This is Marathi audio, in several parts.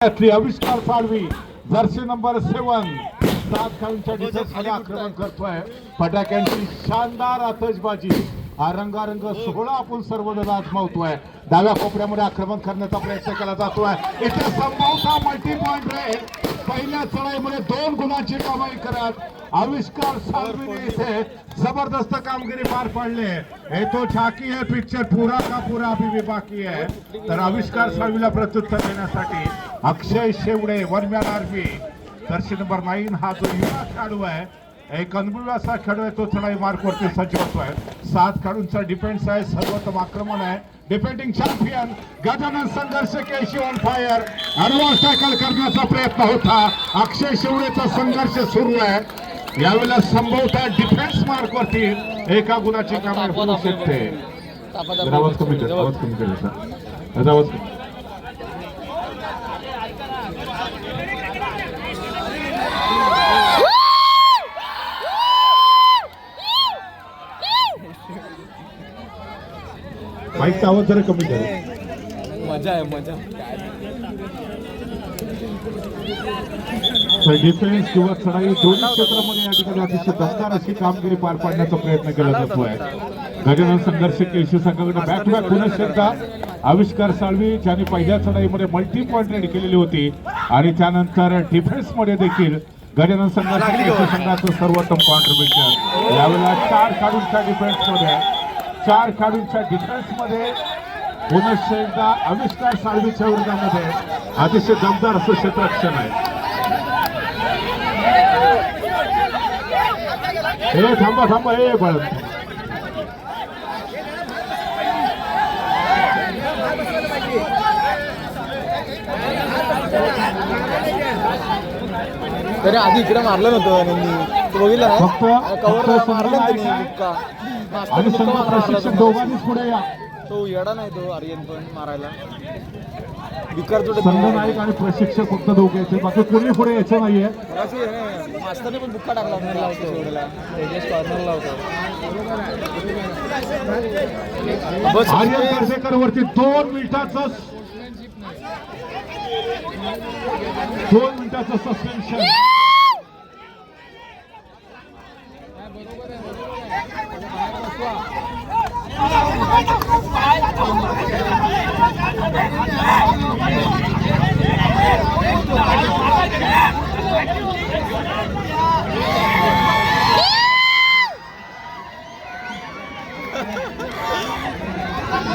आविष्कार साळवी जर्सी नंबर 7 7 खेळाडूंच्या डिफेन्समध्ये आक्रमण करतोय. फटाक्यांची शानदार आतषबाजी हा रंगारंग सोहळा आपण सर्वजण आजमावतोय. डाव्या कोपऱ्यामध्ये आक्रमण करण्याचा प्रयत्न केला जातोय. इथे संभवता मल्टी पॉइंट रेल पहिल्या चढाईमध्ये 2 गुणांची कमाई करत आविष्कार साळवीने इथे जबरदस्त कामगिरी पार पाडली. हे तो झाकी है पिक्चर पूरा का पूरा अभी भी बाकी है. तर आविष्कार साळवीला प्रत्युत्तर देण्यासाठी Akshay Shevade one man army jersey number 9 हा जो युवा खेळाडू आहे, एक अनुभवी असा खेळाडू आहे, तो चढाई मार्कवरती सज्ज होतोय. 7 खेळाडूंचा डिफेन्स आहे, सर्वोत्तम आक्रमण आहे. डिफेंडिंग चॅम्पियन गजानन संघर्ष Keshi on fire advance tackle करण्याचा प्रयत्न होता. अक्षय शेवडेचा संघर्ष सुरू आहे. यावेळेला संभवता डिफेन्स मार्कवरती एका गुणाची कमाई होऊ शकते. आवाज कमी कर, आवाज कमी कर, आवाज माईकचा आवाज जरा कमी कर. मजा आहे मजा. डिफेन्स किंवा चढाई दोन्ही क्षेत्रामध्ये या ठिकाणी अतिशय दमदार अशी कामगिरी पार पाडण्याचा प्रयत्न केला जातोय. गजानन संघर्ष केशी संघाकडे बॅक टू बॅक पुन्हा एकदा आविष्कार साळवी ज्यांनी पहिल्या चढाईमध्ये मल्टी पॉइंट रेड केलेली होती आणि त्यानंतर डिफेन्स मध्ये देखील गजानन संघर्ष केशी संघाचं सर्वोत्तम कॉन्ट्रीब्युशन. यावेळेला 4 खेळाडूंच्या डिफेन्स मध्ये 4 खेळाडूंच्या डिफेन्स मध्ये पुनश्च एकदा आविष्कार साळवीच्या विरोधामध्ये अतिशय दमदार असं क्षेत्ररक्षण आहे. हे थांबा थांबा हे बळ तरी आधी इकडे मारलं नव्हतं तू बघितलं ना, कव्हर मारलं आणि संघ प्रशिक्षक दोघांनीच पुढे या. तो येडा नाही तो आर्यन पण मारायला. विकार जोडे संघ नायक आणि प्रशिक्षक फक्त दोघे आहेत, बाकी कोणी पुढे यायचं नाहीये. मास्तरने पण बुक्का टाकला आर्यन कर्जेकर वरती 2 मिनिटाचं सस्पेन्शन.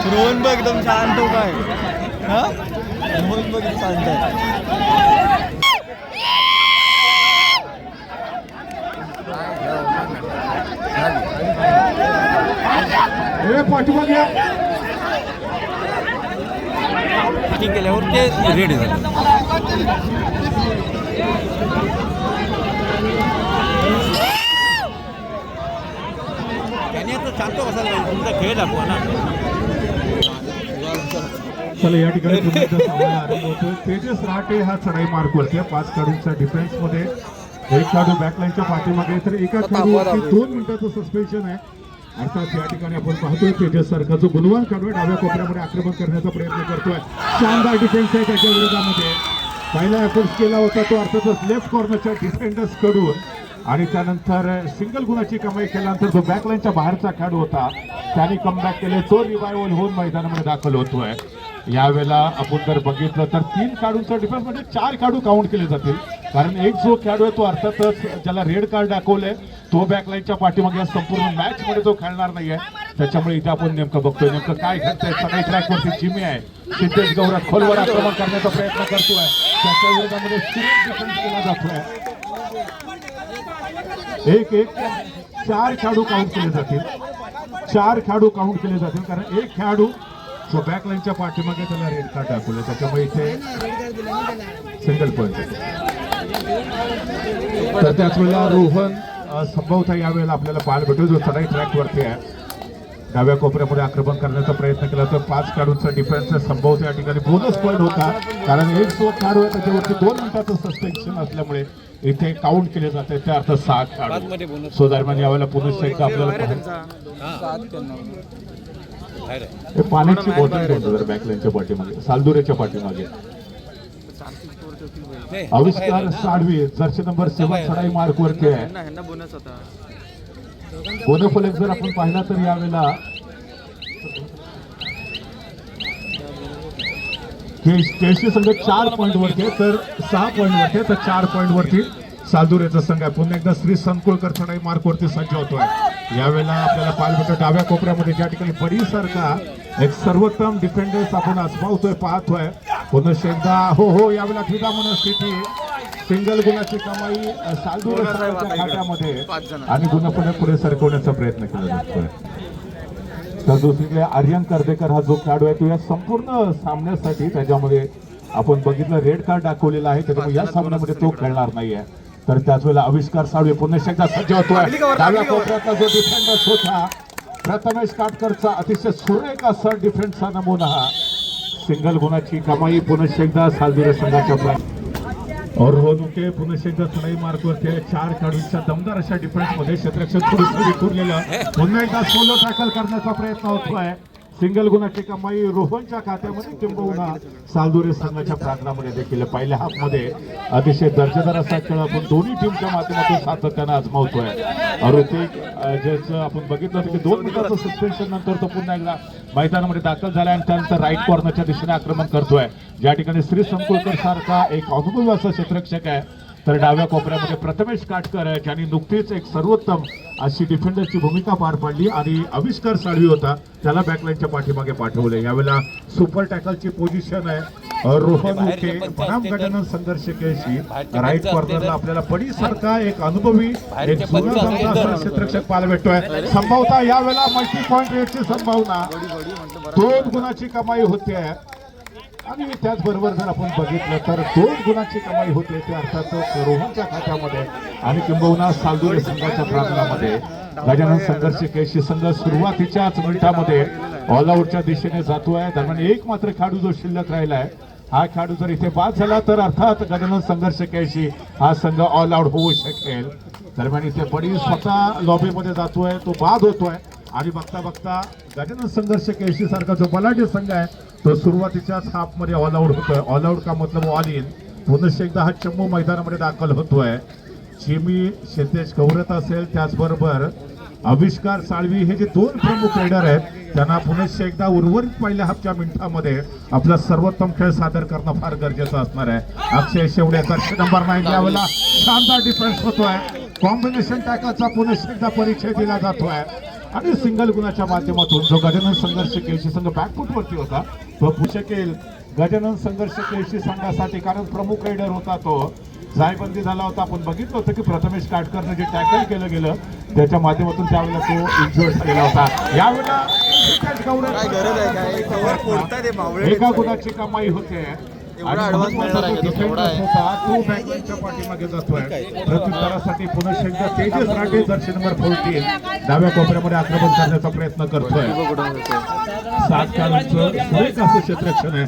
रोहन बघ एकदम शांत हो काय. रोहन बघ शांत आहे. पाठीमागे या. केल्यावर ते रेडी झालं. त्याने आता शांत बसायला तुमचा खेळ दाखवा ना. चला या ठिकाणी तेजस राटे हा चढाई मार्कवरती 5 खेळाडूंच्या डिफेन्स मध्ये 1 खेळाडू बॅकलाईनच्या पाठीमागे, तर एका खेळाडूवरती 2 मिनिटाचं सस्पेन्शन आहे. अर्थात या ठिकाणी आपण पाहतोय तेजस सारखा जो गुणवान खेळाडू डाव्या कोपऱ्यामध्ये आक्रमण करण्याचा प्रयत्न करतोय. शानदार डिफेन्स आहे त्याच्या विरोधामध्ये. पहिला अटेम्प्ट केला होता तो अर्थातच लेफ्ट कॉर्नरच्या डिफेंडर्स कडून आणि त्यानंतर सिंगल गुणाची कमाई केल्यानंतर जो बॅकलाईनच्या बाहेरचा खेळाडू होता त्याने कमबॅक केले. तो रिवायवल होऊन मैदानामध्ये दाखल होतोय. यावेळेला आपण जर बघितलं तर 3 खेळाडूंच्या डिफेन्स मध्ये 4 खेळाडू काउंट केले जातील, कारण एक जो खेळाडू आहे तो अर्थातच ज्याला रेड कार्ड दाखवलंय तो बॅकलाईनच्या पाठीमागे या संपूर्ण मॅच मध्ये तो खेळणार नाहीये. त्याच्यामुळे इथे आपण नेमकं बघतोय नेमकं काय घडतंय. सगळ्या ट्रॅकवरती जिमी आहे. सिद्धेश गौरव खोलवर आक्रमण करण्याचा प्रयत्न करतोय. त्याच्या विरोधामध्ये डिफेन्स केला जातोय. 4 खेळाडू काउंट केले जातील. 4 खेळाडू काउंट केले जातील, कारण एक खेळाडू जो बॅकलाईनच्या पाठीमागे त्याला रेड कार्ड दाखवले, त्याच्यामुळे इथे सिंगल पॉईंट. तर त्याच वेळेला रोहन संभवता यावेळेला आपल्याला पाहायला भेटतो जो चढाई ट्रॅकवरती आहे. डाव्या कोपऱ्यामध्ये आक्रमण करण्याचा प्रयत्न केला तर 5 खेळाडूंचा डिफेन्स संभवता या ठिकाणी बोनस पॉईंट होता, कारण एक जो खेळाडू आहे त्याच्यावरती 2 मिनिटाचं सस्पेन्शन असल्यामुळे इथे काउंट केले जाते. त्या अर्थ 7 खेळाडू. सो दरम्यान यावेळेला पुन्हा एकदा आपल्याला पाण्याची बॉटल घेऊन बॅकलाईनच्या पाठीमागे, सालदुरेच्या पाठीमागे आविष्कार साळवी जर्सी नंबर 7 चढाई मार्क वरती आहे. ह्यांना बोनस आता बोनफलक जर आपण पाहिला तर यावेळेला केळशी संघ 4 पॉईंट वरती आहे, तर 6 पॉईंट वरती आहे, तर 4 पॉईंट वरती सालदुरेचा संघ आहे. पुन्हा एकदा श्री संकुळकर चढाई मार्क वरती सज्ज होतोय. यावेळेला आपल्याला पाहायला भेटतं डाव्या कोपऱ्यामध्ये ज्या ठिकाणी बडीसारखा एक सर्वोत्तम डिफेंडर्स आपण आजमावतोय पाहतोय. पुन्हा एकदा हो यावेळेला क्रीडा मनस्थिती सिंगल गुणाची कमाई सालदुरे संघाच्या खात्यामध्ये आणि गुणफलक पुढे सरकवण्याचा प्रयत्न केला जातोय. तर दुसरीकडे आर्यन कर्देकर हा जो खेळाडू आहे तो या संपूर्ण सामन्यासाठी त्याच्यामध्ये आपण बघितलं रेड कार्ड दाखवलेला आहे, त्याच्यामुळे या सामन्यामध्ये तो खेळणार नाहीये. तर त्याच वेळेला आविष्कार साळवे पुन्हा एकदा सज्ज होतोय. डाव्या कोपऱ्यातला जो डिफेंडर्स होता प्रथमेश काटकरचा अतिशय सुरेख असा डिफेन्सचा नमुना हा सिंगल गुणाची कमाई पुन्हा एकदा सालदुरे संघाच्या और हो दुके पुन्हा एकदा चढाई मार्क वरती 4 खेळाडूंच्या दमदार अशा डिफेन्स मध्ये क्षेत्ररक्षक थोडीसं विखुरलेलं पुन्हा एकदा सोलो टॅकल करण्याचा प्रयत्न होतोय. सिंगल गुणाची कमाई रोहनच्या खात्यामध्ये किंबहुना सालदुरे संघाच्या प्रांगणामध्ये देखील पहिल्या हाफ मध्ये अतिशय दर्जेदार असा खेळ आपण दोन्ही टीमच्या माध्यमातून सातत्यानं आजमावतोय. ऋतिक ज्याचं आपण बघितलं होतं की 2 मिनिटाचं सस्पेन्शन नंतर तो पुन्हा एकदा मैदानामध्ये दाखल झाला आणि त्यानंतर राईट कॉर्नरच्या दिशेने आक्रमण करतोय. ज्या ठिकाणी श्री संकुळकर सारखा एक अनुभवी असा क्षेत्ररक्षक आहे, तर डाव्या कोपऱ्यामध्ये प्रथमेश काटकर आहे ज्यांनी नुकतीच एक सर्वोत्तम अशी डिफेंडरची भूमिका पार पाडली आणि आविष्कार साळवी होता त्याला बॅकलाईनच्या पाठीमागे पाठवले. यावेळेला सुपर टॅकलची पोझिशन आहे रोहन उके बनाम गजानन संघर्ष केळशी राईट कॉर्नरला आपल्याला पडी सारखा एक अनुभवी एक जुना क्षेत्ररक्षक पाहायला भेटतोय. संभावता यावेळेला मल्टी पॉईंट रेटची संभावना 2 गुणाची कमाई होते आणि त्याचबरोबर जर आपण बघितलं तर 2 गुणाची कमाई होते ते अर्थातच रोहनच्या खात्यामध्ये आणि किंबहुना सालदुरे संघाच्या प्रांगणामध्ये. गजानन संघर्ष केळशी संघ सुरुवातीच्याच मिनिटामध्ये ऑल आउटच्या दिशेने जातोय. दरम्यान एक मात्र खेळाडू जो शिल्लक राहिला आहे हा खेळाडू जर इथे बाद झाला तर अर्थात गजानन संघर्ष केळशी हा संघ ऑल आउट होऊ शकेल. दरम्यान इथे बडी स्वतः लॉबीमध्ये जातोय, तो बाद होतोय आणि बघता बघता गजानन संघर्ष केळशी सारखा जो बलाढ्य संघ आहे तो सुरुवातीच्याच हाफ मध्ये ऑल आउट होतोय. ऑल आउट का मतलब ऑल इन. पुन्हा एकदा हा चम्मू मैदानामध्ये दाखल होतोय. चिमी शेतेश गौरत असेल त्याचबरोबर आविष्कार साळवी हे जे 2 प्रमुख रेडर आहेत त्यांना पुन्हा एकदा उर्वरित पहिल्या हाफच्या मिनिटांमध्ये आपला सर्वोत्तम खेळ सादर करणं फार गरजेचं असणार आहे. अक्षय शेवडे जर्सी नंबर 9 यावेळेला शानदार डिफेन्स होतोय. कॉम्बिनेशन टॅकलचा पुन्हा एकदा परिचय दिला जातोय आणि सिंगल गुणाच्या माध्यमातून जो गजानन संघर्ष केळशी संघ बॅकफुट वरती होता तो शकेल गजानन संघर्ष केळशी संघासाठी, कारण प्रमुख रेडर होता तो जायबंदी झाला होता. आपण बघितलं होतं की प्रथमेश काटकरनं जे टॅकल केलं गेलं त्याच्या माध्यमातून त्यावेळेला तो इंजुअर्ड झालेला होता. यावेळेला एका गुणाची कमाई होते पाठीमागे जातोय. प्रत्युत्तरासाठी पुन्हा एकदा तेजस राठे जर्सी नंबर 14 डाव्या कोपऱ्यामध्ये आक्रमण करण्याचा प्रयत्न करतोय. 7 खेळाडूंचं सुरेख असं क्षेत्ररक्षण आहे.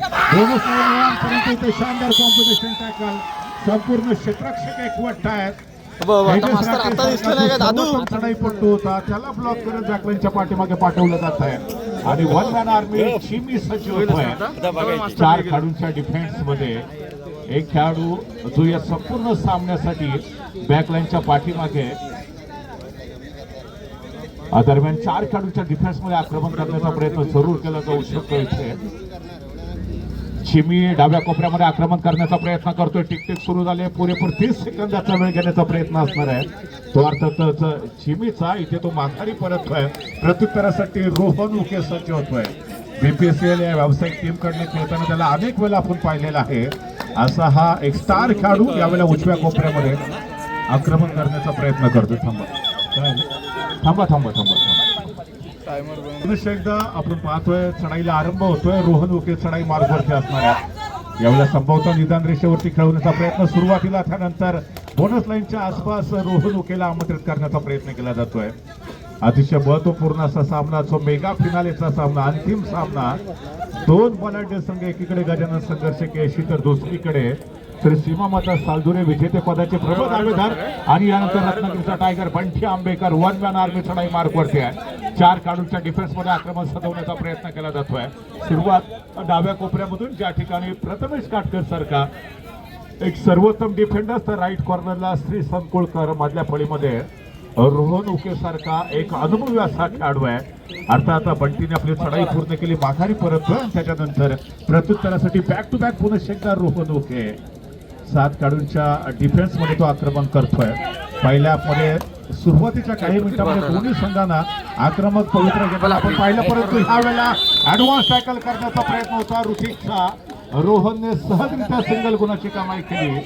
परंतु इथे शानदार कॉम्बिनेशन टॅकल संपूर्ण क्षेत्ररक्षक एकवट आहेत. चढाईपट्टू होता त्याला ब्लॉक करत बॅकलाईनच्या पाठीमागे पाठवलं जात आहे आणि 1 मॅन आर्मी चिमी सज्ज होतोय. 4 खेळाडूंच्या डिफेन्स मध्ये एक खेळाडू जो या संपूर्ण सामन्यासाठी बॅकलाईनच्या पाठीमागे दरम्यान 4 खेळाडूंच्या डिफेन्स मध्ये आक्रमण करण्याचा प्रयत्न जरूर केला जाऊ शकतो. इथे चिमी डाव्या कोपऱ्यामध्ये आक्रमण करण्याचा प्रयत्न करतोय. टिकटिक सुरू झाले, पुरेपूर 30 सेकंदाचा वेळ घेण्याचा प्रयत्न असणार आहे तो अर्थातच चिमीचा. इथे तो माघारी परततोय. प्रत्युत्तरासाठी रोहन उके सज्ज होतोय. बीपीसीएल या व्यावसायिक टीम कडे खेळताना त्याला अनेक वेळा आपण पाहिलेला आहे. असा हा एक स्टार खेळाडू यावेळेला उजव्या कोपऱ्यामध्ये आक्रमण करण्याचा प्रयत्न करतोय. थांबा थांबा थांबा पुन्हा एकदा आपण पाहतोय चढाईला आरंभ होतोय. रोहन उके चढाई मार्गवरती असणार आहे. यावेळेला संभवतः निदान रेषेवरती खेळवण्याचा प्रयत्न सुरुवातीला, त्यानंतर बोनस लाईनच्या आसपास रोहन उकेला आमंत्रित करण्याचा प्रयत्न केला जातोय. अतिशय महत्वपूर्ण असा सामना, जो मेगा फिनालेचा सामना, अंतिम सामना. 2 बलाढ्य संघ, एकीकडे गजानन संघर्ष केळशी तर दुसरीकडे श्री सीमा माता सालदुरे विजेते पदाचे प्रबळ दावेदार आणि यानंतर रत्नागिरीचा tiger Bunty Ambekar 1 man army चढाई मार्क वरती आहे. 4 खेळाडूंच्या डिफेन्स मध्ये आक्रमण सजवण्याचा प्रयत्न केला जातोय. सुरुवात डाव्या कोपऱ्यामधून ज्या ठिकाणी प्रथमेश काटकर सारखा एक सर्वोत्तम डिफेंडर तर राईट कॉर्नरला श्री संकुळकर, मधल्या फळीमध्ये रोहन उके सारखा एक अनुभवी असा खेळाडू आहे. अर्थात आता बंटीने आपली चढाई पूर्ण केली, माघारी परततोय आणि त्याच्यानंतर प्रत्युत्तरासाठी बॅक टू बॅक पुन्हा एकदा रोहन उके 7 खेळाडूंच्या डिफेन्स मध्ये तो आक्रमण करतोय. पहिल्या मध्ये सुरुवातीच्या काही मिनिटांमध्ये दोन्ही संघांना आक्रमक पवित्र घेतला आपण पाहिलं, परंतु ह्या वेळेला ऍडव्हान्स टॅकल करण्याचा प्रयत्न होता ऋतिकचा. रोहनने सहजरित्या सिंगल गुणाची कमाई केली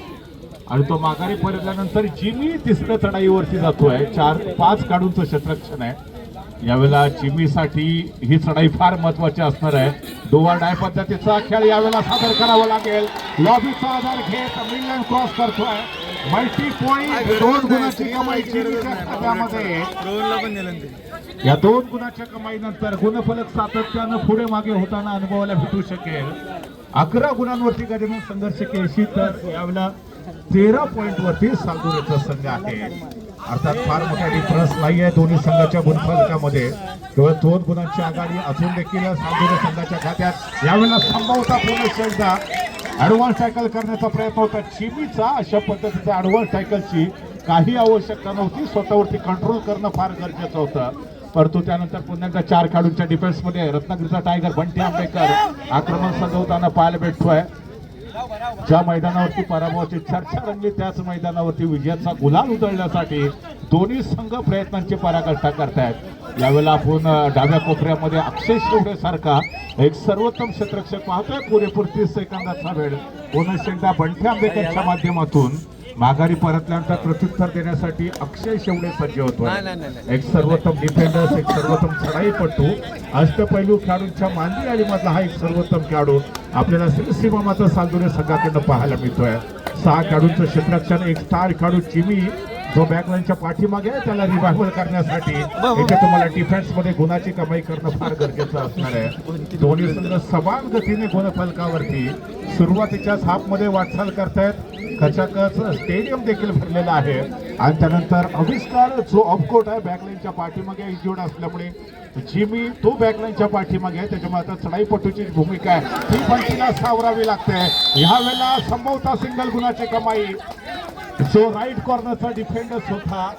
आणि तो माघारी परतल्यानंतर जिमी तिसऱ्या चढाईवरती जातोय. 4-5 खेळाडूंचं क्षेत्ररक्षण आहे यावेळेला. जिमीसाठी ही चढाई फार महत्वाची असणार आहे. डोवा डाय पद्धतीचा खेळ यावेळेला सादर करावा लागेल. लॉबीचा आधार घेत मिडलाईन क्रॉस करतोय. मल्टी पॉइंट 2 गुणाची कमाई जिमीच्या खात्यामध्ये. रोहनला पण दिलं ते. या 2 गुणाच्या कमाईनंतर गुणफलक सातत्यानं पुढे मागे होताना अनुभवायला भेटू शकेल. 11 गुणांवरती गजानन संघर्ष केशी तर यावेळेला 13 पॉइंट वरती सालदुरेचा संघ आहे. अर्थात फार मोठा डिफरन्स नाहीये दोन्ही संघाच्या गुणफलकामध्ये. केवळ 2 गुणांची आघाडी अजून देखील सालदुरे संघाच्या खात्यात. यावेळेला संभवता पुन्हा एकदा ऍडव्हान्स टॅकल करण्याचा प्रयत्न होता चिमीचा. अशा पद्धतीच्या ऍडव्हान्स टॅकलची काही आवश्यकता नव्हती, स्वतःवरती कंट्रोल करणं फार गरजेचं होतं. परंतु त्यानंतर पुन्हा एकदा 4 खेळाडूंच्या डिफेन्स मध्ये रत्नागिरीचा टायगर बंटी आंबेकर आक्रमण सजवताना पाहायला भेटतोय. ज्या मैदानावरती पराभवाची चर्चा रंगली त्याच मैदानावरती विजयाचा गुलाल उधळण्यासाठी दोन्ही संघ प्रयत्नांची पराकाष्ठा करतायत. यावेळेला आपण डाव्या कोपऱ्यामध्ये अक्षय शेवडे सारखा एक सर्वोत्तम क्षेत्ररक्षक पाहतोय. पुरेपूर 30 सेकंदाचा वेळ पुन्हा एकदा बंटी आंबेकरच्या माध्यमातून माघारी परतल्यानंतर प्रत्युत्तर देण्यासाठी अक्षय शेवडे सज्ज होतोय. एक सर्वोत्तम डिफेंडर्स, एक सर्वोत्तम चढाईपटू, अष्टपैलू खेळाडूंच्या मांदी यादीमधला हा एक सर्वोत्तम खेळाडू आपल्याला श्रीसीमा माता सालदुरे संघाकडनं पाहायला मिळतोय. 6 खेळाडूंचं क्षेत्ररक्षण. एक स्टार खेळाडू चिमी जो बॅकलाईनच्या पाठीमागे आहे त्याला रिवायवल करण्यासाठी इथे तुम्हाला डिफेन्स मध्ये गुणाची कमाई करणं फार गरजेचं असणार आहे. दोन्ही संघ समान गतीने गुणफलकावरती सुरुवातीच्याच हाफमध्ये वाटचाल करतायत. खचाखच स्टेडियम देखील भरलेला आहे आणि त्यानंतर आविष्कार जो ऑफकोर्ट आहे बॅकलाईनच्या पाठीमागे इंजुर्ड असल्यामुळे जिमी तो बॅकलाईनच्या पाठीमागे आहे. त्याच्यामुळे आता चढाईपटूची भूमिका आहे ती पण तिला सावरावी लागते. ह्या वेळेला संभवता सिंगल गुणाची कमाई. जो राईट कॉर्नरचा डिफेंडर्स होता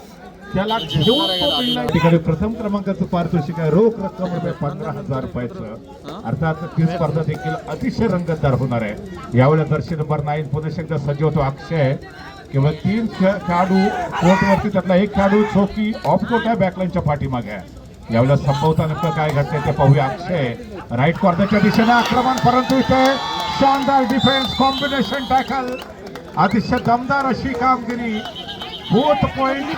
त्याला घेऊन तो ठिकाणी प्रथम क्रमांकाचं पारितोषिक आहे रोख रक्कम ₹15,000 रुपयाचं. अर्थात ती स्पर्धा देखील अतिशय रंगतदार होणार आहे. यावेळेला जर्सी नंबर 9 पुन्हा एकदा सज्ज होतो अक्षय. केवळ 3 खेळाडू कोर्टवरती, त्यातला एक खेळाडू चौकी ऑफ कोर्ट आहे बॅकलाईनच्या पाठीमागे आहे. यावेळेला संभवता नक्की काय घडतंय ते पाहूया. अक्षय राईट कॉर्नरच्या दिशेने आक्रमण, परंतु इथे शानदार डिफेन्स कॉम्बिनेशन टॅकल. अतिशय दमदार अशी कामगिरी. Both point.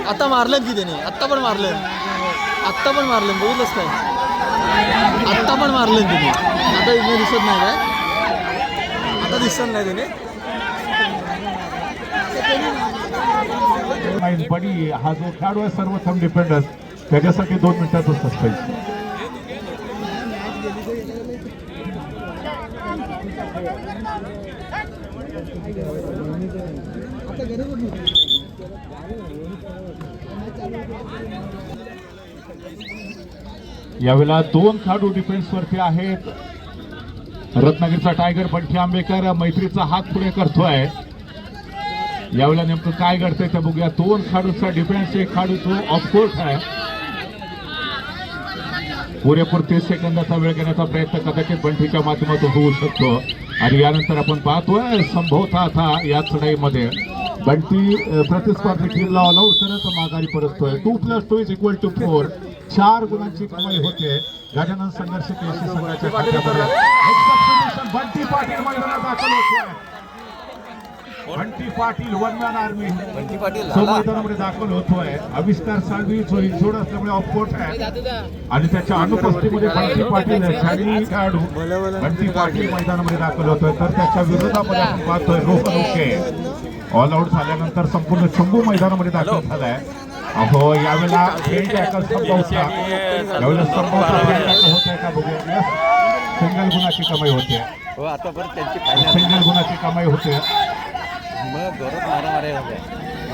आता मारलं की त्याने, आत्ता पण मारलं बघितलंच काय, आत्ता पण मारलं त्याने. आता इथे दिसत नाही काय, आता दिसत नाही त्याने. बडी हा जो खेळाडू आहे सर्वोत्तम डिफेंडर्स त्याच्यासाठी 2 मिनिटाचं सस्पेन्स. यावेळेला 2 खेळाडू डिफेन्स वरती आहेत. रत्नागिरीचा टायगर बंटी आंबेकर मैत्रीचा हात पुढे करतोय. यावेळेला नेमकं काय घडतंय ते बघूया. 2 खेळाडूचा डिफेन्स, एक खेळाडू तो ऑफकोर्ट आहे. पुरेपूर 30 सेकंदाचा वेळ घेण्याचा प्रयत्न कदाचित बंटीच्या माध्यमातून होऊ शकतो. आणि यानंतर आपण पाहतोय संभवता आता या चढाईमध्ये बंटी प्रतिस्पर्धी टीमला ऑल आउट करत माघारी परततोय. 2+2 = 4. 4 गुणांची कमाई होते. गजानन संघर्ष केशी संघाच्या खात्यामध्ये. बंटी पाटील मैदानात दाखल होतोय. Bunty Patil one man army तो मैदानामध्ये दाखल होतोय. आविष्कार साळवी जो इंजुर्ड असल्यामुळे ऑफकोर्ट आहे आणि त्याच्या अनुपस्थितीमध्ये बंटी पाटील शारीरिक खेळाडू बंटी पाटील मैदानामध्ये दाखल होतोय. तर त्याच्या विरोधामध्ये आपण पाहतोय रोहन उके ऑल आउट झाल्यानंतर संपूर्ण चंबू मैदानामध्ये दाखल झालाय. अहो यावेळेला फेल टॅकल संभवता, यावेळेला संभवता फेल टॅकल होत आहे का बघूया. सिंगल गुणाची कमाई होते. सिंगल गुणाची कमाई होते.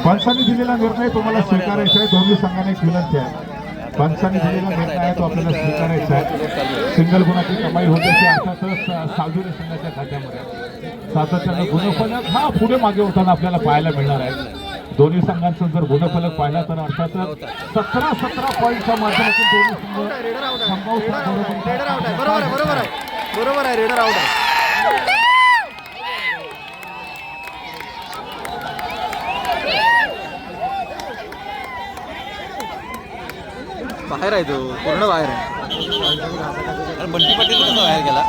पंचांनी दिलेला निर्णय तुम्हाला स्वीकारायचा आहे. दोन्ही संघाने एक विनंती आहे. पंचांनी दिलेला निर्णय आहे तो आपल्याला स्वीकारायचा आहे. सिंगल गुणाची कमाई होते ती अर्थातच सावजुरी संघाच्या खात्यामध्ये सातत्यानं गुणफलक हा पुढे मागे होताना आपल्याला पाहायला मिळणार आहे. दोन्ही संघांचा जर गुणफलक पाहिला तर अर्थातच 17 पॉईंटच्या माध्यमातून दोन्ही संघ संभाव्य रेडर आउट आहे. बरोबर आहे रेडर आउट आहे. बाहेर आहे तो पूर्ण बाहेर आहे. बंटी पाटील कसं बाहेर गेला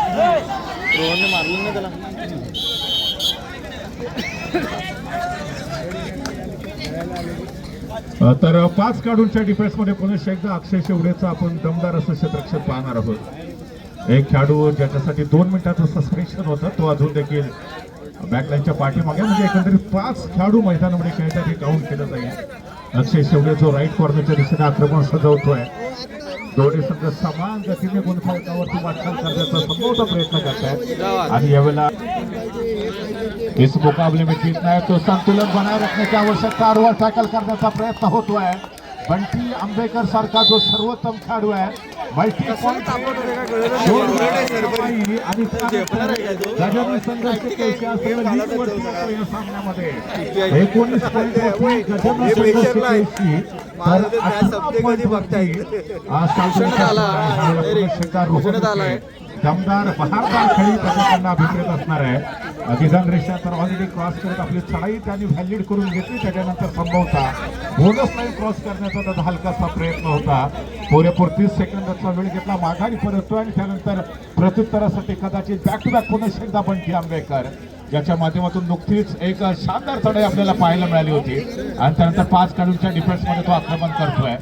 रोहनने मारलं ना त्याला. तर 5 खेळाडूंच्या डिफेन्समध्ये पुन्हा एकदा अक्षय शेवडेचा आपण दमदार असं क्षेत्ररक्षण पाहणार आहोत. एक खेळाडू ज्याच्यासाठी 2 मिनिटाचं सस्पेन्शन होतं तो अजून देखील बॅकलाईनच्या पाठीमागे म्हणजे एकंदरीत 5 खेळाडू मैदानामध्ये खेळतात हे काउंट केलं जाईल. अक्षय शेवडे जो राईट कॉर्नरच्या दिशेने आक्रमण सजवतोय. दोन्ही संघ समान गतीने गुणफलकावरती वाटचाल करण्याचा संभवता प्रयत्न करतायत आणि यावेळेला इस मुकाबले में जीतना है तो संतुलन बनाए रखने की आवश्यकता और टॅकल करण्याचा प्रयत्न होतोय. बंटी आंबेकर सारखा जो सर्वोत्तम खेळाडू आहे मल्टी पॉइंट आणि गजानन संघर्ष कैसे असेल लीग वरती येतो या सामन्यामध्ये 19 पॉइंट होती गजानन संघर्ष कैसी तर 18 पॉइंट वरती दमदार बहारदार खेळी त्याच्याकडनं अभिप्रेत असणार आहे. निदान रेषा तर ऑलरेडी क्रॉस करत आपली चढाई त्यांनी व्हॅलिड करून घेतली. त्याच्यानंतर संभवता बोनस लाईन क्रॉस करण्याचा त्याचा हलकासा प्रयत्न होता. पुरेपूर 30 सेकंदाचा वेळ घेतला माघारी परततो आणि त्यानंतर प्रत्युत्तरासाठी कदाचित बॅक टू बॅक पुन्हा एकदा बंटी आंबेकर ज्याच्या माध्यमातून नुकतीच एक शानदार चढाई आपल्याला पाहायला मिळाली होती आणि त्यानंतर 5 खेळाडूंच्या डिफेन्समध्ये तो आक्रमण करतोय.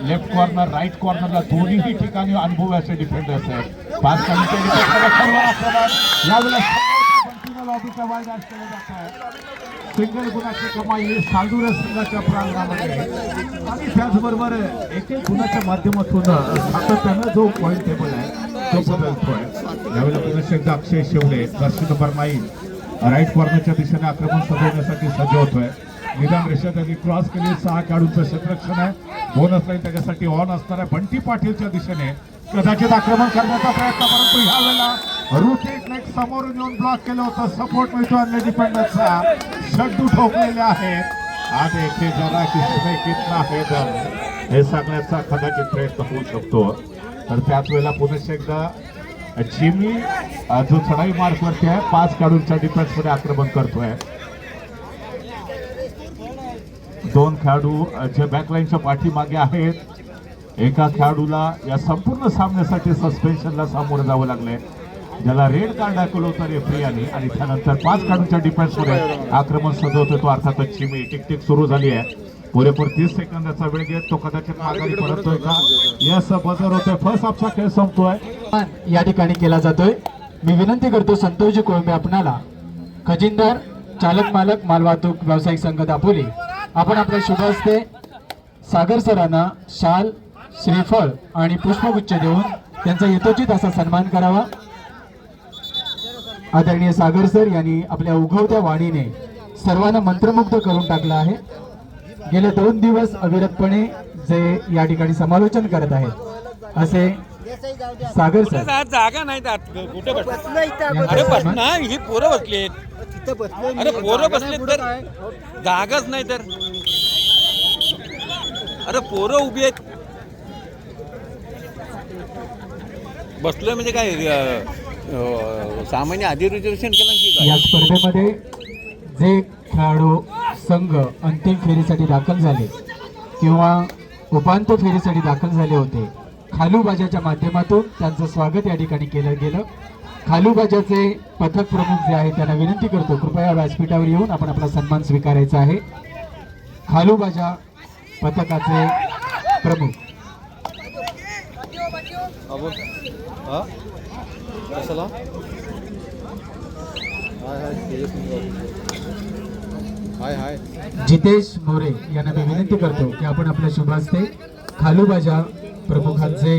लेफ्ट कॉर्नर राईट कॉर्नरला दोन्ही ठिकाणी अनुभव असे डिफेंडर्स आहेत. 5 खेळाडूंच्या डिफेन्समध्ये आक्रमण यावेळेला लॉबीचा वाईड आज केला जात आहे. सिंगल गुणाची कमाई सालदुरे संघाच्या प्रांगणामध्ये आणि त्याचबरोबर एक गुणाच्या माध्यमातून सातत्यानं जो पॉईंट टेबल आहे तो बदलतोय. यावेळेला पुन्हा एकदा अक्षय शेवडे जर्सी नंबर 9 राईट कॉर्नरच्या दिशेने आक्रमण सजवण्यासाठी सज्ज होतोय. निदान रेषा त्यांनी क्रॉस केली. 6 खेळाडूंचं क्षेत्ररक्षण आहे. बोनस लाईन त्याच्यासाठी ऑन असणार आहे. बंटी पाटीलच्या दिशेने कदाचित आक्रमण करण्याचा प्रयत्न परंतु ह्या वेळेला रुटीन नेट समोरून येऊन ब्लॉक केलं होतं. सपोर्ट मिळतो अन्य डिफेंडरचा शड्डू ठोकलेले आहेत आज येथे जरा किसने कितना आहे दम हे सांगण्याचा कदाचित प्रयत्न होऊ शकतो. तर त्याच वेळेला पुन्हा एकदा जिमी जो चढाई मार्क वरती आहे 5 खेळाडूंच्या डिफेन्समध्ये आक्रमण करतोय. 2 खेळाडू जे बॅकलाईनच्या पाठीमागे आहेत. एका खेळाडूला या संपूर्ण सामन्यासाठी सस्पेन्शनला सामोरं जावं लागलंय ज्याला रेड कार्ड दाखवलं होतं रेफरीयांनी आणि त्यानंतर 5 खेळाडूंच्या डिफेन्समध्ये आक्रमण सजवतोय तो अर्थातच चिमी. टिकटिक सुरू झाली आहे. पुरेपूर 30 सेकंदाचा वेळ घेत तो कदाचित माघारी परततोय का यस बजर होतोय. फर्स्ट हाफचा खेळ संपतोय या ठिकाणी केला जातोय. मी विनंती करतो संतोषजी कोळंबे आपणाला खजिनदार चालक मालक मालवाहतूक व्यावसायिक संघ दापोली आपण आपल्या शुभ हस्ते सागर सरांना शाल श्रीफळ आणि पुष्पगुच्छ देऊन त्यांचा यथोचित असा सन्मान करावा. आदरणीय सागर सर यांनी आपल्या उगवत्या वाणीने सर्वांना मंत्रमुग्ध करून टाकलं आहे. गेले 2 दिवस अविरतपणे जे या ठिकाणी समालोचन करत आहेत असे सागर सर जागा नाही कुठे अरे बसना ही पोरं बसलेत. अरे पोरं बसलेत तर जागाच नाही तर अरे पोरं उभी आहेत. बसलोय म्हणजे काय सामान्य आधी रिझर्वेशन केलं की काय? या स्पर्धेमध्ये जे खेळाडू संघ अंतिम फेरीसाठी दाखल झाले किंवा उपांत्य फेरीसाठी दाखल झाले होते खालूबाजाच्या माध्यमातून त्यांचं स्वागत या ठिकाणी केलं गेलं. खालूबाजाचे पथक प्रमुख जे आहे त्यांना विनंती करतो कृपया व्यासपीठावर येऊन आपण आपला सन्मान स्वीकारायचा आहे. खालूबाजा पथकाचे प्रमुख जितेश मोरे यांना मी विनंती करतो की आपण आपल्या शुभ हस्ते खालूबाजा प्रमुखांचे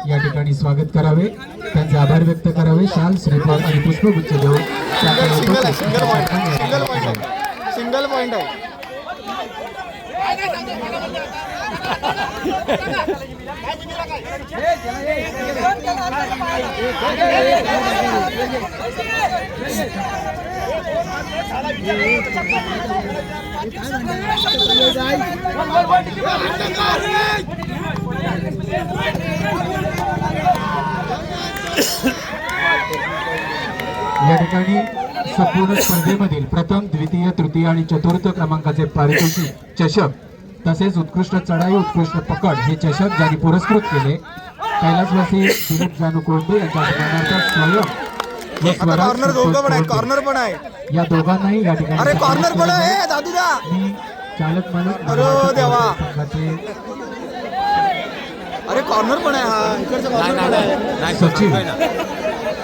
या ठिकाणी स्वागत करावे. त्यांचे आभार व्यक्त करावे. शाल श्रीफळ आणि पुष्पगुच्छ देऊन सिंगल पॉइंट आहे. या ठिकाणी संपूर्ण स्पर्धेमधील प्रथम, द्वितीय, तृतीय आणि चतुर्थ क्रमांकाचे पारितोषिक, चषक तसेच उत्कृष्ट चढाई, उत्कृष्ट पकड हे चषक ज्यांनी पुरस्कृत केले कैलासवासी दिलीप जानू कोळपे यांच्या स्मरणार्थ स्वयं व स्वराज संतोष कॉर्नर पण आहे या दोघांनाही या ठिकाणी अरे कॉर्नर पण आहे सन्मानित दादूदा केले. मी चालक मालक अरे देवा. संघाचे अरे कॉर्नर पण आहे हा इकडचं कॉर्नर पण आहे नाही सचिन.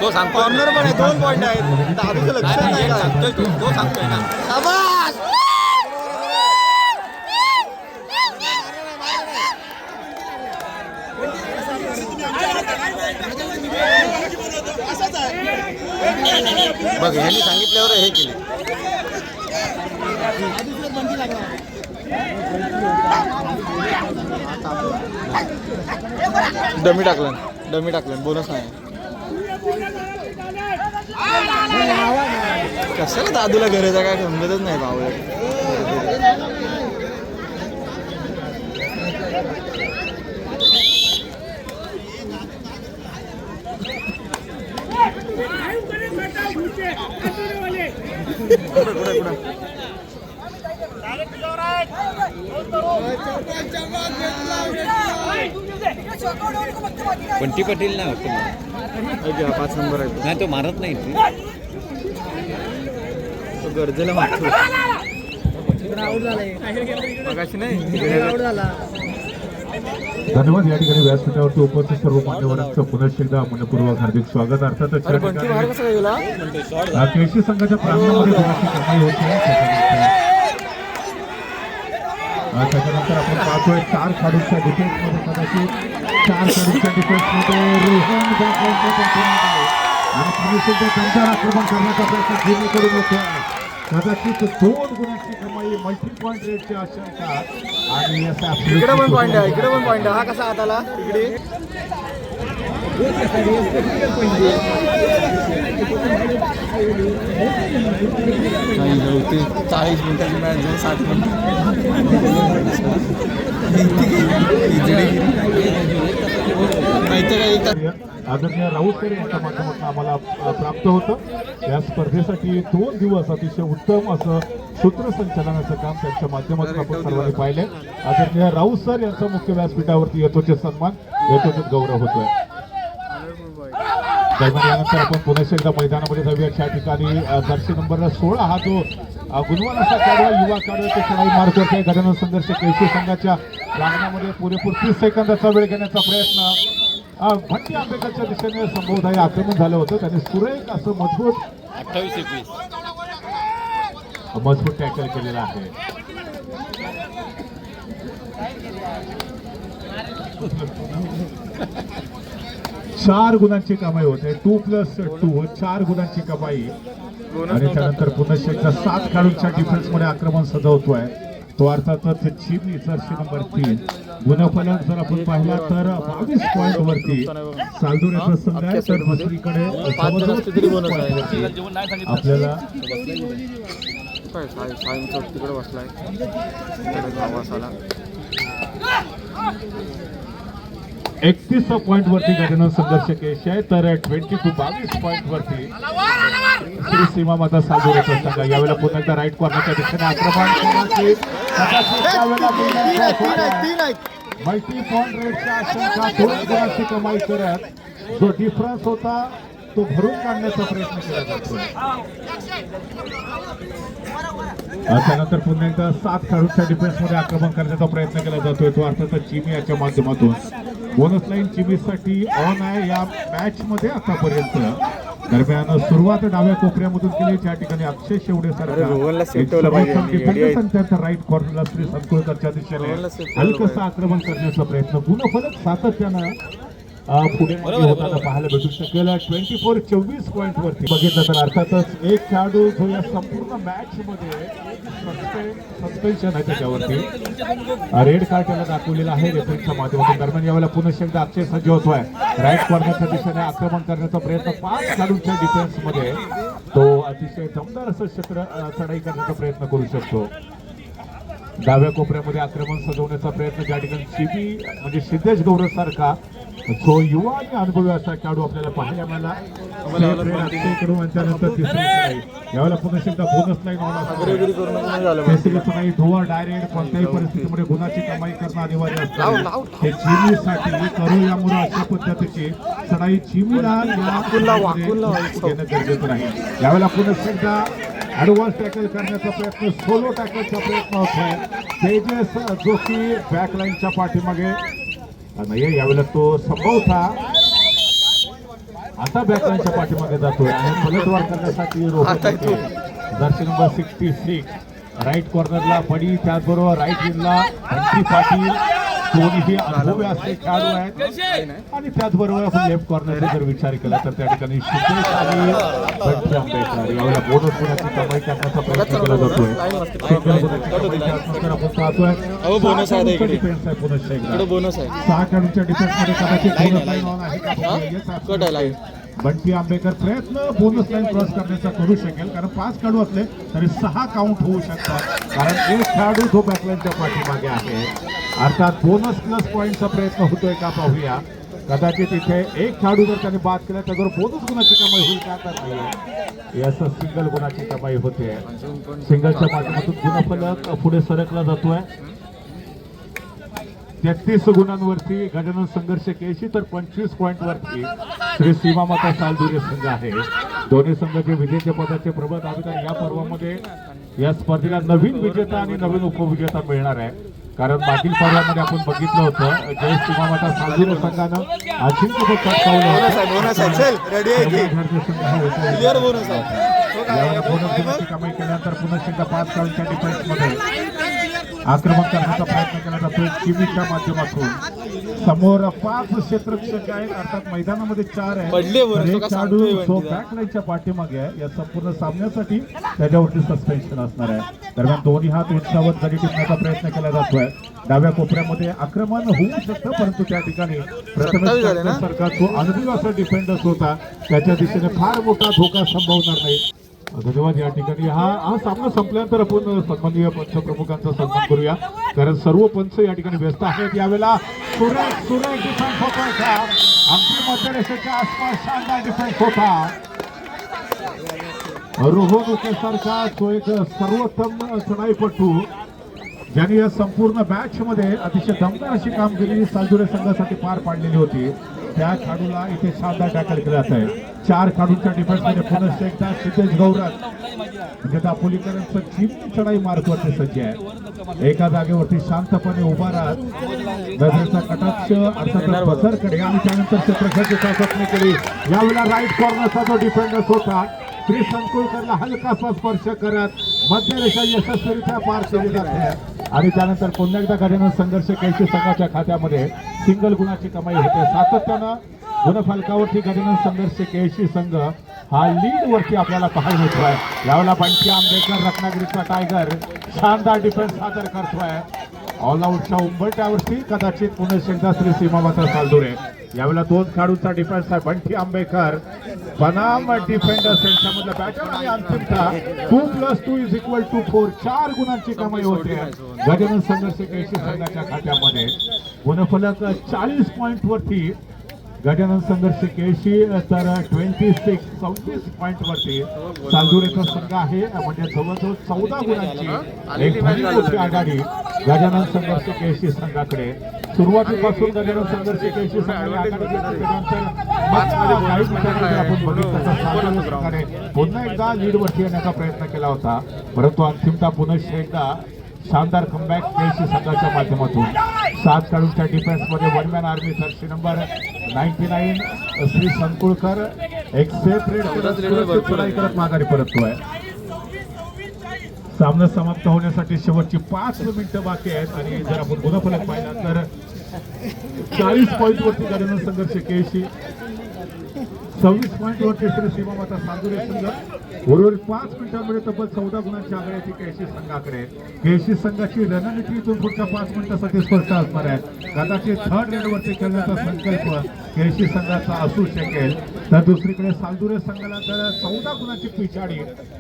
तो सांगतो कॉर्नर पण आहे 2 पॉईंट आहेत दादूचं लक्ष नाही का सांगतोय तो सांगतोय ना शाबास. बघ यांनी सांगितल्यावर हे केले डमी टाकलं बोनस नाही कशाला दादूला गरज आहे काय समजतच नाही बावळे बंटी पाटील नाही होत 5 नंबर आहे नाही तो मारत नाही तो गरजेला मारतो मगाशी नाही धन्यवाद. या ठिकाणी व्यासपीठावरती उपस्थित सर्व मान्यवरांचं पुनश्च एकदा मनपूर्वक हार्दिक स्वागत. अर्थातच या बंटी बाहेर कसं काय गेला केसी संघाच्या प्रांगणामध्ये थोडीशी कमाई होते. त्याच्यानंतर आपण पाहतोय 4 खेळाडूंच्या डिफेन्समध्ये कदाचित 4 खेळाडूंच्या डिफेन्समध्ये रोहन आणि पुरुष त्यांच्यावर आक्रमण करण्याचा प्रयत्न दोन्हीकडून होतोय. कदाचित 2 गुणांची कमाई, मल्टी पॉईंट रेटची आशंका आणि इकडे पण पॉईंट आहे इकडे पण पॉईंट आहे हा कसा हाताला इकडे नाही नव्हते 40 मिनिटाची मॅच झाली 60 मिनिट आदरणीय राऊतकर यांच्या माध्यमातून आम्हाला प्राप्त होतं. या स्पर्धेसाठी 2 दिवस अतिशय उत्तम असं सूत्रसंचालनाचं काम त्यांच्या माध्यमातून आपण सर्वांनी पाहिले. आदरणीय राऊत सर यांचा मुख्य व्यासपीठावरती यथोचित सन्मान, यथोचित गौरव होतोय. दरम्यान यानंतर आपण पुन्हा एकदा मैदानामध्ये जाऊया. त्या ठिकाणी जर्सी नंबर 16 हा जो गुणवान असा काढवा युवा काढवा ते चढाई मार्ग करतोय. गजानन संघर्ष केसी संघाच्या प्रांगणामध्ये पुरेपूर 30 सेकंदाचा वेळ घेण्याचा प्रयत्न भट्टी आंबेकरच्या दिशेने संभवत आक्रमण झालं होतं. त्यांनी सुरेख असं मजबूत 28-21 मजबूत टॅकल केलेला आहे. चार गुणांची कमाई होते. 2+2 4 गुणांची कमाई आणि त्यानंतर पुन्हा एकदा 7 खेळाडूंच्या डिफेन्स मध्ये आक्रमण सजवतोय तो अर्थातच चिमी जर्सी नंबर 3. गुणफलक जर आपण पाहिला तर 22 पॉईंट वरती सालदूर याचा संघ आहे. तर दुसरीकडे आपल्याला तिकडे बसलाय 31 पॉईंट वरती गजानन संघर्ष केश आहे. तर 22 पॉईंट वरती श्री सीमा माता सालदूर याचा संघ. यावेळेला पुन्हा एकदा राईट कॉर्नरच्या दिशेने आक्रमण मल्टी पॉईंट रेटच्या आशंका 2 गुणांची कमाई करत जो डिफरन्स होता तो भरून काढण्याचा प्रयत्न केला जातो. त्यानंतर पुन्हा एकदा 7 खेळाडूंच्या डिफेन्स मध्ये आक्रमण करण्याचा प्रयत्न केला जातोय तो अर्थातच चिमी याच्या माध्यमातून. बोनस लाईन चिमीसाठी ऑन आहे या मॅच मध्ये आतापर्यंत. दरम्यान सुरुवात डाव्या कोपऱ्यामधून केली. त्या ठिकाणी अक्षय शेवडे सारखा राईट कॉर्नरला श्री संकुळकरच्या दिशेने हलकसा आक्रमण करण्याचा प्रयत्न. गुणफलक सातत्यानं पुढे मागे होताना पाहायला भेटू शकेल. 24-24 पॉईंट वरती बघितलं तर अर्थातच एक खेळाडू जो या संपूर्ण मॅच मध्ये सस्पेन्शन आहे त्याच्यावरती रेड कार्ड त्याला दाखवलेला आहे रेफरीच्या माध्यमातून. दरम्यान यावेळेला पुन्हा एकदा अक्षय सज्ज होतोय राईट कॉर्नरच्या दिशेने आक्रमण करण्याचा प्रयत्न 5 खेळाडूंच्या डिफेन्स मध्ये तो अतिशय दमदार असं क्षेत्र चढाई करण्याचा प्रयत्न करू शकतो. डाव्या कोपऱ्यामध्ये आक्रमण सजवण्याचा प्रयत्न ज्या ठिकाणी शिबी म्हणजे सिद्धेश गौरव सारखा जो युवा आणि अनुभवी असा खेळाडू आपल्याला पाहायला मिळाला. त्यानंतर तिसरी यावेळेला पुन्हा एकदा बोनस नाही धुवा डायरेक्ट कोणत्याही परिस्थितीमध्ये गुणाची कमाई करणं अनिवार्य असतं. हे चिमीसाठी करू यामुळे अशा पद्धतीची चढाई चिमीला घेणं गरजेचं नाही. यावेळेला पुन्हा एकदा ऍडव्हान्स टॅकल करण्याचा प्रयत्न सोलो टॅकलचा प्रयत्न होतोय. तेजस जो की बॅकलाईनच्या पाठीमागे नाही यावेळेला तो संभवता आता बॅकलाईनच्या पाठीमागे जातोय आणि पलटवार करण्यासाठी जर्सी नंबर 66 राईट कॉर्नरला बडी त्याचबरोबर राईट विंगला बंटी पाटील दोन्ही अनुभवी असे खेळाडू आहेत. आणि त्याचबरोबर आपण लेफ्ट कॉर्नरचा जर विचार केला तर त्या ठिकाणी सिद्धेश आणि बंटी आंबेकर यावेळेला बोनस गुणाची कमाई करण्याचा प्रयत्न केला जातोय. सिंगल गुणाची कमाई त्यानंतर आपण पाहतोय डिफेन्स आहे पुन्हा एकदा 6 खेळाडूंच्या डिफेन्स मध्ये कदाचित बोनस लाईन ऑन आहे. बंटी आंबेकर प्रयत्न बोनस लाईन क्रॉस करण्याचा करू शकेल कारण 5 खेळाडू असले तरी 6 काउंट होऊ शकतात कारण एक खेळाडू जो बॅकलाईनच्या पाठीमागे आहे. अर्थात बोनस प्लस पॉईंटचा प्रयत्न होतोय का पाहूया. कदाचित इथे एक खेळाडू जर त्याने बाद केला तर बोनस गुणाची कमाई होईल का तर नाही. याचं सिंगल गुणाची कमाई होते. सिंगलच्या माध्यमातून गुणफलक पुढे सरकला जातोय. 33 गुणांवरती गजानन संघर्ष 81 तर 25 पॉईंट वरती श्री सीमामाता सालदुरे संघ आहे. दोन्ही संघाचे विजेते पदाचे प्रबळ दावेदार या पर्वामध्ये या स्पर्धेला नवीन विजेता आणि नवीन उपविजेता मिळणार आहे. कारण मागील पर्वामध्ये आपण बघितलं होतं जय सीमामाता सालदुरे संघानं अजिंक्यपद पटकावलं बोनस कमाई केल्यानंतर पुन्हा एकदा 5 खेळाडूंच्या डिफेन्स मध्ये आक्रमण करण्याचा प्रयत्न केला जातो चिमीच्या माध्यमातून. समोर 5 क्षेत्ररक्षक आहेत अर्थात मैदानामध्ये 4 आहेत. एक खेळाडू जो बॅकलाईनच्या पाठीमागे आहे या संपूर्ण सामन्यासाठी त्याच्यावरती सस्पेन्शन असणार आहे. दरम्यान दोन्ही हात उंचावर जरी टिपण्याचा प्रयत्न केला जातोय. डाव्या कोपऱ्यामध्ये आक्रमण होऊ शकतं परंतु त्या ठिकाणी प्रथमेश सरकार जो अनुभवी असा डिफेंडर्स होता त्याच्या दिशेने फार मोठा धोका संभवणार नाही. धन्यवाद. या ठिकाणी हा सामना संपल्यानंतर आपण सन्माननीय पंच प्रमुखांचा सन्मान करूया कारण सर्व पंच या ठिकाणी व्यस्त आहेत. यावेळेला सुरेख डिफेन्स होतोय का आमची मध्यरेषेच्या आसपास शानदार डिफेन्स होता. रोहन सारखा तो एक सर्वोत्तम चढाईपटू ज्यांनी या संपूर्ण मॅच मध्ये अतिशय दमदार अशी कामगिरी सालदुरे संघासाठी पार पाडलेली होती. त्या खेळाडूला इथे शानदार टॅकल केलं जात आहे. 4 खेळाडूंच्या डिफेन्स मध्ये पुन्हा एकदा सिद्धेश गौरव म्हणजे दापोलीकरांचं चिमणी चढाई मार्गवरती सज्ज आहे. एका जागेवरती शांतपणे उभा राहत नजरेचा कटाक्ष अर्थात बसरकडे आणि त्यानंतर क्षेत्ररक्षकाची चाचपणी केली. यावेळेला राईट कॉर्नरचा जो डिफेंडर्स होता श्री संकुलकरला हलकासा स्पर्श करत मध्यरेषा यशस्वीरित्या पार केली जाते आणि त्यानंतर पुन्हा एकदा गजानन संघर्ष 81 संघाच्या खात्यामध्ये सिंगल गुणाची कमाई होते. सातत्यानं गुणफलकावरती गजानन संघर्ष 81 संघ हा लीड वरती आपल्याला पाहायला मिळतोय. यावेळेला बंटी आंबेकर रत्नागिरीचा टायगर शानदार डिफेन्स सादर करतोय. ऑल आउटच्या उंबरट्यावरती कदाचित पुन्हा एकदा श्री सीमामाता सालदुरे. यावेळेला 2 खेळाडूंचा डिफेन्स आहे बंटी आंबेकर बनाम डिफेंडर्स यांच्यामधला बॅटमॅन आणि अंतिमता 2+2 = 4 4 गुणांची कमाई होते. गजानन संघर्ष 81 संघाच्या खात्यामध्ये गुणफलक 40 पॉईंट वरती गजानन संघर्ष 81 तर 34 पॉईंट वरती सालदुरेचा संघ आहे म्हणजे जवळजवळ 14 गुणांची एक भली मोठी आघाडी गजानन संघर्ष 81 संघाकडे. सुरुवातीपासून गजानन संघर्ष 81 संघाने आघाडी घेतल्यानंतर आपण बघितलं तर सालदुरे संघाने पुन्हा एकदा लीड वरती येण्याचा प्रयत्न केला होता परंतु अंतिमता पुन्हा एकदा शानदार कमबॅक 81 संघाच्या माध्यमातून 7 खेळाडूंच्या डिफेन्स मध्ये one man army jersey number 99 Shri Sankulkar एक सेफ रेड करत माघारी परततोय. सामना समाप्त होण्यासाठी शेवटची 5 मिनिटं बाकी आहेत आणि जर आपण गुणफलक पाहिला तर 40 पॉईंट वरती गजानन संघर्ष केशी, 26 पॉईंट वरती श्री सीमामाता सालुरे संघ, उर्वरित 5 मिनिटांमध्ये तब्बल 14 गुणांची आघाडी केशी संघाकडे. केशी संघाची रणनीती इथून पुढच्या 5 मिनिटांसाठी स्पष्ट असणार आहे. कदाचित थर्ड रेडवरती खेळण्याचा संकल्प केशी संघाचा असू शकेल, तर दुसरीकडे सालदुरे संघाला तर 14 गुणांची पिछाडी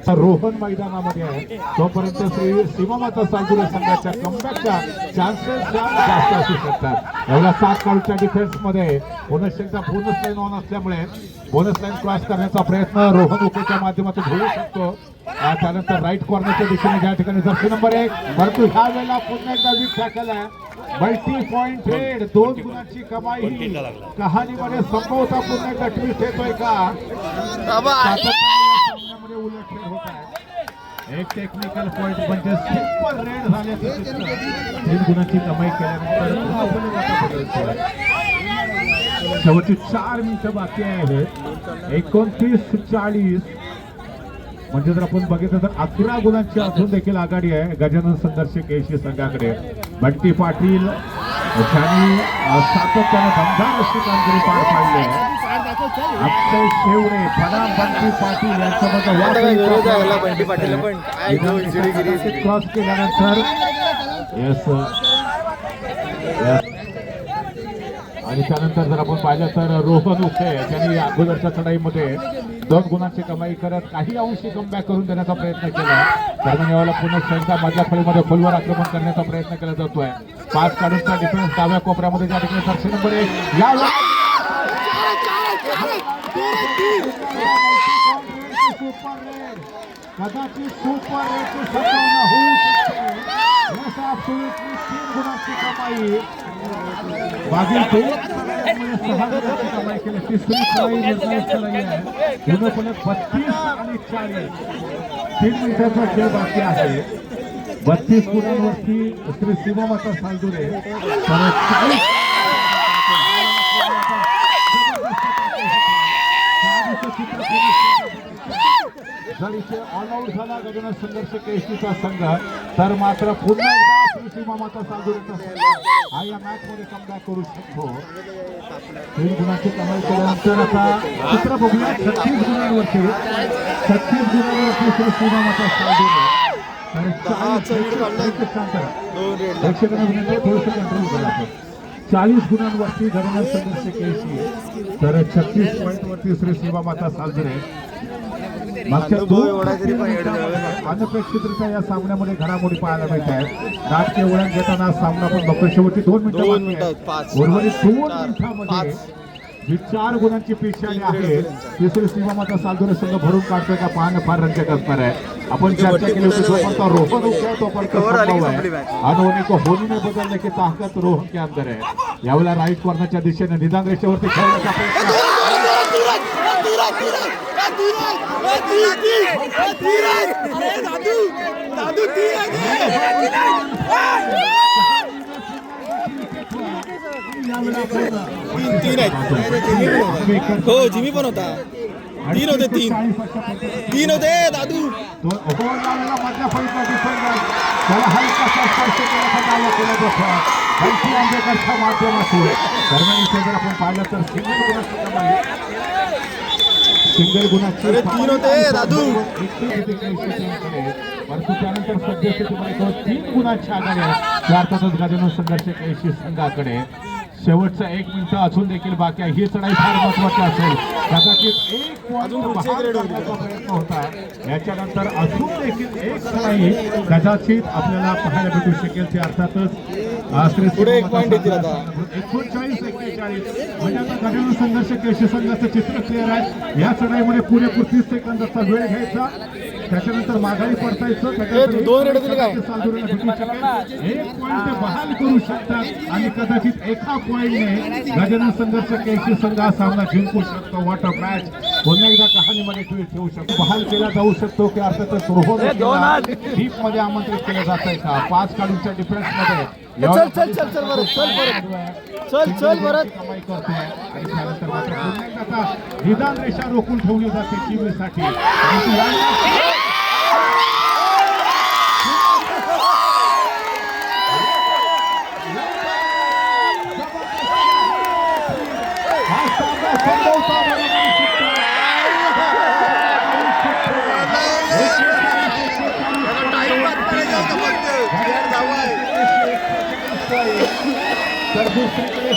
रोहन मैदानामध्ये आहे. तोपर्यंत श्री सीमामाता सालदुरे संघाच्या कमबॅकच्या चान्सेस जास्त असू शकतात. एवढ्या 7 काढूच्या डिफेन्स मध्ये पुन्हा एकदा बोनस लाईन ऑन असल्यामुळे बोनस लाईन क्रॉस करण्याचा प्रयत्न रोहन उकेच्या माध्यमातून होऊ शकतो. त्यानंतर राईट कॉर्नरच्या दिशेने ज्या ठिकाणी जर्सी नंबर 1, परंतु ह्या वेळेला पुन्हा एकदा वीक टॅकल आहे. मल्टी पॉइंट रेड, 2 गुणांची कमाई कहाणीमध्ये संभवता पुन्हा एकदा ट्विस्ट येतोय का? सामन्यामध्ये उलटफेर होत आहे. एक टेक्निकल पॉइंट म्हणजे सिंपल रेड झाल्याचं चित्र. 3 गुणांची कमाई केल्यानंतर पुन्हा आता बदलतोय. शेवटची 4 मिनिटं बाकी आहेत. 29-40 म्हणजे जर आपण बघितलं तर 11 गुणांची अजून देखील आघाडी आहे गजानन संघर्ष केशी संघाकडे. बंटी पाटील यांनी सातत्याने दमदार अशी कामगिरी पार पाडली आहे. अक्षय शेवडे, फडाम बंटी पाटील यांच्यामध्ये क्रॉस केल्यानंतर आणि त्यानंतर जर आपण पाहिलं तर रोहन उखे यांनी अगोदरच्या चढाईमध्ये 2 गुणांची कमाई करत काही अंशी कमबॅक करून देण्याचा प्रयत्न केला. दरम्यान यावेळेला पुन्हा संघा मधल्या फळीमध्ये खोलवर आक्रमण करण्याचा प्रयत्न केला जातोय. 5 काढूनचा डिफेन्स डाव्या कोपऱ्यामध्ये ज्या ठिकाणी जर्सी नंबर 1 या कदाचित सुपर रेडची संभावना होऊ शकते. 3 गुणांची कमाई मागील 2 6 गुणांची कमाई केली. तिसरी खेळी निर्णायक खेळी आहे. पूर्णपणे 32 आणि 40 3 मिनिटाचा खेळ बाकी आहे. 32 गुणांवरती श्री सीमामाता सालदुरे, तर 40 जर इथे ऑल आउट झाला गजानन संघर्ष केशीचा संघ, तर मात्र पुन्हा एकदा श्री सीमामाता सालदुरेचा संघ हा या मॅच मध्ये कमबॅक करू शकतो. 3 गुणांची कमाई केल्यानंतर आता चित्र बघूया. 36 गुणांवरती श्री सीमामाता सालदुरे, तर 40 गुणांवरती गजानन संघर्ष केशी, तर 36 पॉईंट वरती श्री सीमामाता सालदुरे. मागच्या 2 अनपेक्षितरित्या या सामन्यामध्ये घडामोडी पाहायला मिळत आहेत. राजकीय वळण घेताना सामना पण बघतोय. शेवटी 2 मिनिटं उर्वरित 2 मिनिटांमध्ये जी 4 गुणांची पिछाडी आहे तिसरी सीमामाता सालदुरे संघ भरून काढतोय का पाहणं फार रंजक असणार आहे. आपण चर्चा केली होती जोपर्यंत रोहन उठे तोपर्यंत संभव आहे. अनहोनी को होनी में बदलने की ताकत रोहन के अंदर है. यावेळेला राईट कॉर्नरच्या दिशेने निदान रेषेवरती खेळण्याचा प्रयत्न. हो जिमी पण होता. 3 होते 3 होते दादू. मधल्या फळीतला डिफेंडर त्याला हलकासा स्पर्श केला आंबेकरच्या माध्यमातून. दरम्यान इथे जर आपण पाहिलं तर सिंगल गुणाची 3 होते दादू. परंतु त्यानंतर सद्यस्थितीमध्ये 3 गुणांची आघाडी आहे. त्या अर्थातच गजानन संघर्ष केशी संघाकडे. शेवटचा 1 मिनिट अजून देखील बाकी आहे. ही चढाई फार महत्वाची असेल. कदाचित 1 पॉईंट प्रयत्न होता. याच्यानंतर अजून देखील 1 चढाई कदाचित आपल्याला पाहायला भेटू शकेल. ते अर्थातच पुढे 1 पॉईंट येतील आता. 39-41 म्हणजे आता गजानन संघर्ष केशी संघाचं चित्र क्लिअर आहे. या चढाईमध्ये पुरेपूर 30 सेकंदाचा वेळ घ्यायचा, त्याच्यानंतर माघारी परतायचं. 2 रेड दिले काय? 1 पॉईंट बहाल करू शकतात आणि कदाचित 1 पॉईंटने गजानन संघर्ष केशी संघ हा सामना जिंकू शकतो. What a match. पुन्हा एकदा कहाणीमध्ये ट्विट ठेवू शकतो. बहाल केला जाऊ शकतो की अर्थातच रोहन डीप मध्ये आमंत्रित केलं जात आहे का? 5 काढूच्या डिफेन्स मध्ये चल परत कमाई करतोय आणि त्यानंतर मात्र पुन्हा एकदा निदान रेषा रोखून ठेवली जाते टीव्हीसाठी. दुसरीकडे